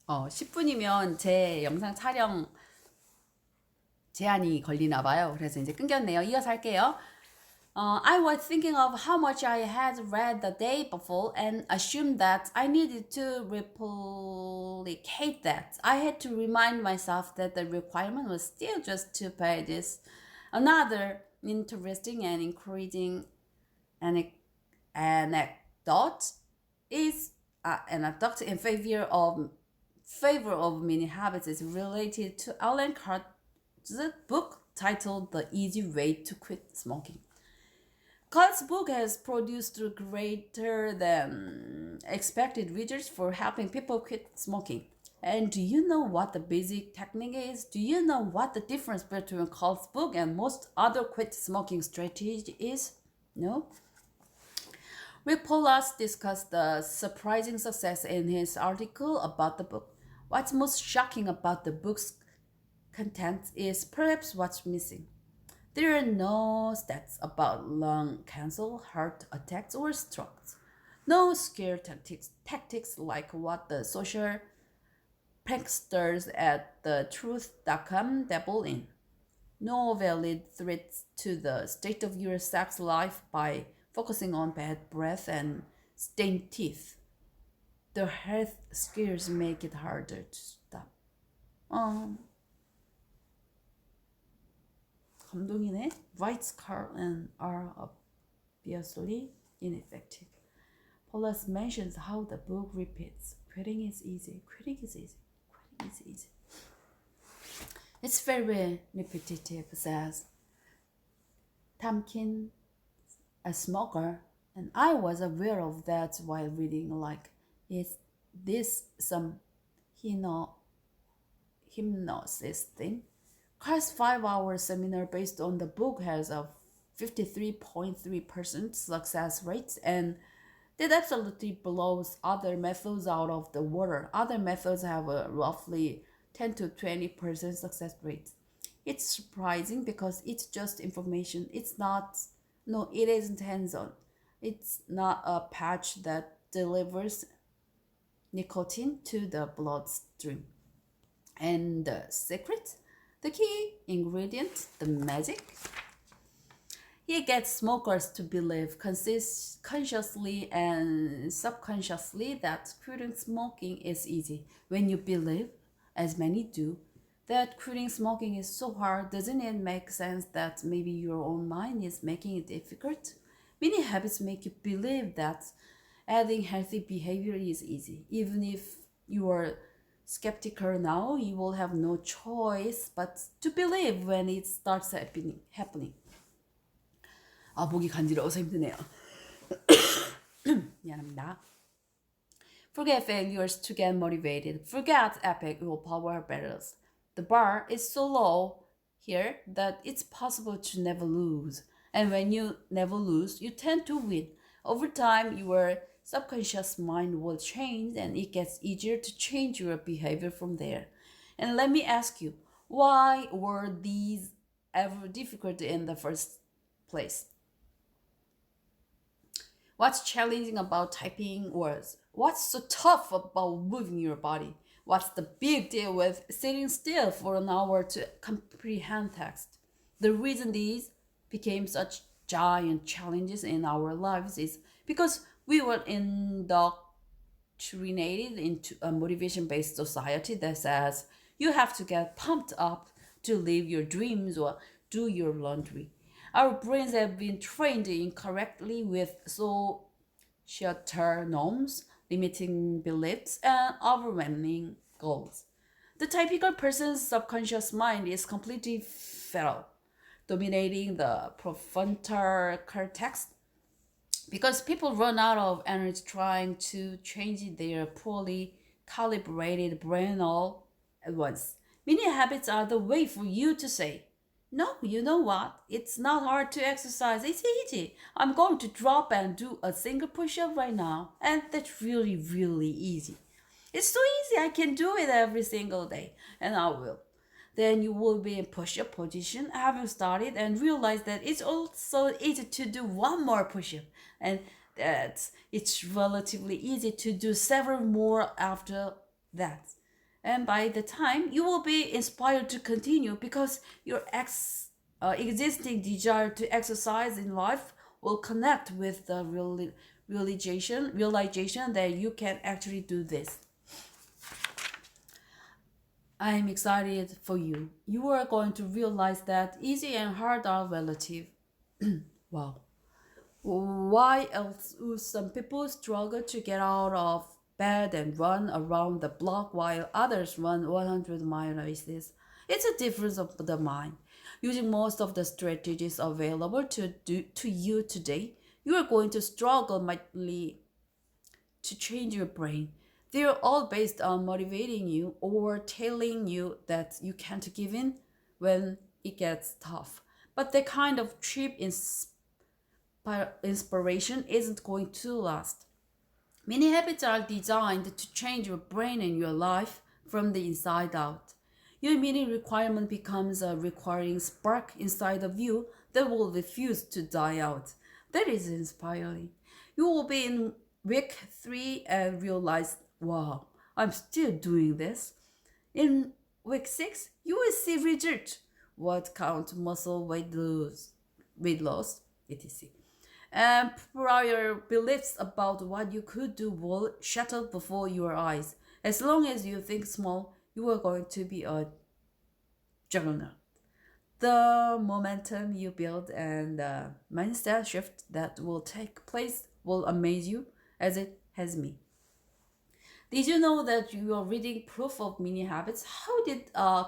10분이면 제 영상 촬영 제한이 걸리나 봐요. 그래서 이제 끊겼네요. 이어서 할게요. I was thinking of how much I had read the day before and assumed that I needed to replicate that. I had to remind myself that the requirement was still just 2 pages. Another interesting and encouraging anecdote is anecdote in favor of mini habits is related to Alan Carr's book titled The Easy Way to Quit Smoking. Carr's book has produced greater than expected results for helping people quit smoking. And do you know what the basic technique is? Do you know what the difference between Carr's book and most other quit smoking strategies is? No? Rick Polas discussed the surprising success in his article about the book. What's most shocking about the book's content is perhaps what's missing. There are no stats about lung cancer, heart attacks, or strokes. No scare tactics like what the social pranksters at thetruth.com dabble in. No valid threats to the state of your sex life by focusing on bad breath and stained teeth. The health scares make it harder to stop. 감동이네. Writes Carl and are obviously ineffective. Paulus mentions how the book repeats, quitting is easy, quitting is easy, quitting is easy. It's very repetitive, says Tamkin, a smoker, and I was aware of that while reading. Like, is this some hypnosis thing? Carl's 5-hour seminar based on the book has a 53.3% success rate, and that absolutely blows other methods out of the water. Other methods have a roughly 10 to 20% success rate. It's surprising because it's just information. It isn't hands-on. It's not a patch that delivers nicotine to the bloodstream. And the secret? The key ingredient, the magic? He gets smokers to believe consciously and subconsciously that quitting smoking is easy. When you believe, as many do, that quitting smoking is so hard, doesn't it make sense that maybe your own mind is making it difficult? Many habits make you believe that adding healthy behavior is easy. Even if you are skeptical now, you will have no choice but to believe when it starts happening. 목이 간지러워서 힘드네요. 미안합니다. Forget failures to get motivated. Forget epic willpower battles. The bar is so low here that it's possible to never lose. And when you never lose, you tend to win. Over time, your subconscious mind will change and it gets easier to change your behavior from there. And let me ask you, why were these ever difficult in the first place? What's challenging about typing words? What's so tough about moving your body? What's the big deal with sitting still for an hour to comprehend text? The reason these became such giant challenges in our lives is because we were indoctrinated into a motivation-based society that says you have to get pumped up to live your dreams or do your laundry. Our brains have been trained incorrectly with societal norms, limiting beliefs, and overwhelming goals. The typical person's subconscious mind is completely feral, dominating the prefrontal cortex because people run out of energy trying to change their poorly calibrated brain all at once. Many habits are the way for you to say, no, you know what? It's not hard to exercise. It's easy. I'm going to drop and do a single push-up right now. And that's really, really easy. It's so easy. I can do it every single day. And I will. Then you will be in push-up position, having started, and realize that it's also easy to do one more push-up. And that it's relatively easy to do several more after that. And by the time you will be inspired to continue because your existing desire to exercise in life will connect with the realization that you can actually do this. I am excited for you. You are going to realize that easy and hard are relative. Wow. Why else would some people struggle to get out of bed and run around the block while others run 100 mile races? It's a difference of the mind. Using most of the strategies available to you today, you are going to struggle mightily to change your brain. They are all based on motivating you or telling you that you can't give in when it gets tough. But the kind of cheap inspiration isn't going to last. Many habits are designed to change your brain and your life from the inside out. Your mini requirement becomes a requiring spark inside of you that will refuse to die out. That is inspiring. You will be in week 3 and realize, wow, I'm still doing this. In week 6, you will see results. What count muscle weight loss, etc. And prior beliefs about what you could do will shatter before your eyes. As long as you think small, you are going to be a juggernaut. The momentum you build and the mindset shift that will take place will amaze you as it has me. Did you know that you are reading proof of mini habits? How did a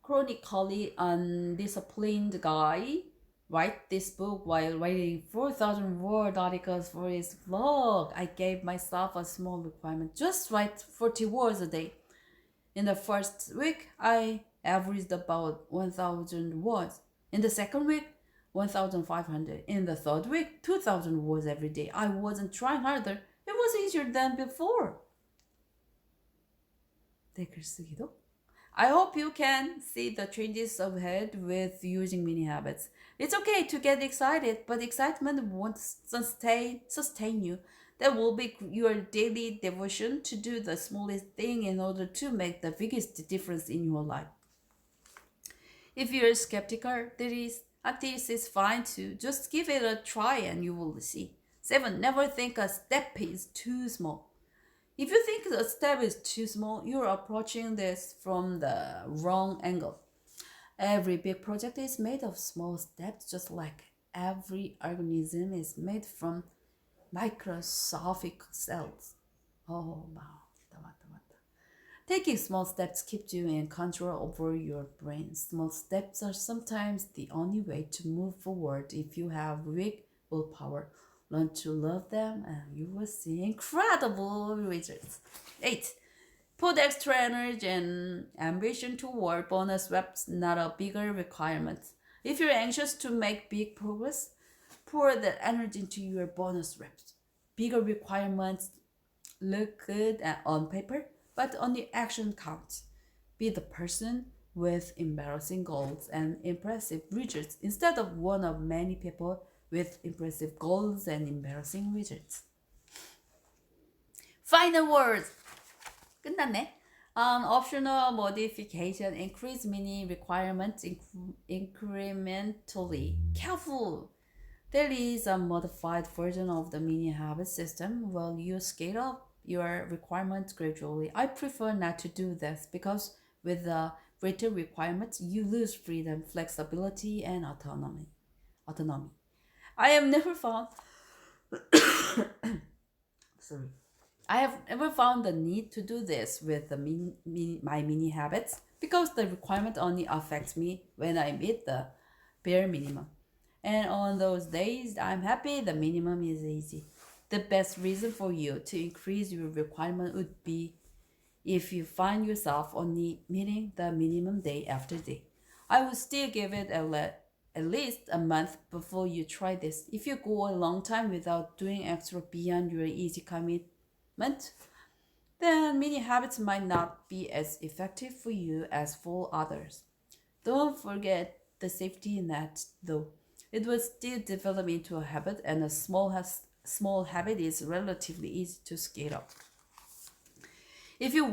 chronically undisciplined guy write this book while writing 4,000 word articles for his blog? I gave myself a small requirement: just write 40 words a day. In the first week, I averaged about 1,000 words. In the second week, 1,500. In the third week, 2,000 words every day. I wasn't trying harder. It was easier than before. 댓글 쓰기도? I hope you can see the changes ahead with using mini habits. It's okay to get excited, but excitement won't sustain you. That will be your daily devotion to do the smallest thing in order to make the biggest difference in your life. If you're skeptical, this is fine too. Just give it a try and you will see. 7. Never think a step is too small. If you think a step is too small, you're approaching this from the wrong angle. Every big project is made of small steps, just like every organism is made from microscopic cells. Oh, wow. Taking small steps keeps you in control over your brain. Small steps are sometimes the only way to move forward. If you have weak willpower, learn to love them and you will see incredible results. 8. Put extra energy and ambition toward bonus reps, not a bigger requirement. If you're anxious to make big progress, pour that energy into your bonus reps. Bigger requirements look good on paper, but only action counts. Be the person with embarrassing goals and impressive results instead of one of many people with impressive goals and embarrassing results. Final words. 끝났네. An optional modification: increase mini requirements incrementally. Careful! There is a modified version of the mini habit system. Well, you scale up your requirements gradually. I prefer not to do this because with the greater requirements, you lose freedom, flexibility, and autonomy. I have never found the need to do this with my mini habits because the requirement only affects me when I meet the bare minimum. And on those days, I'm happy the minimum is easy. The best reason for you to increase your requirement would be if you find yourself only meeting the minimum day after day. I would still give it at least a month before you try this. If you go a long time without doing extra beyond your easy commitment, then mini habits might not be as effective for you as for others. Don't forget the safety net though. It will still develop into a habit, and a small habit is relatively easy to scale up. If you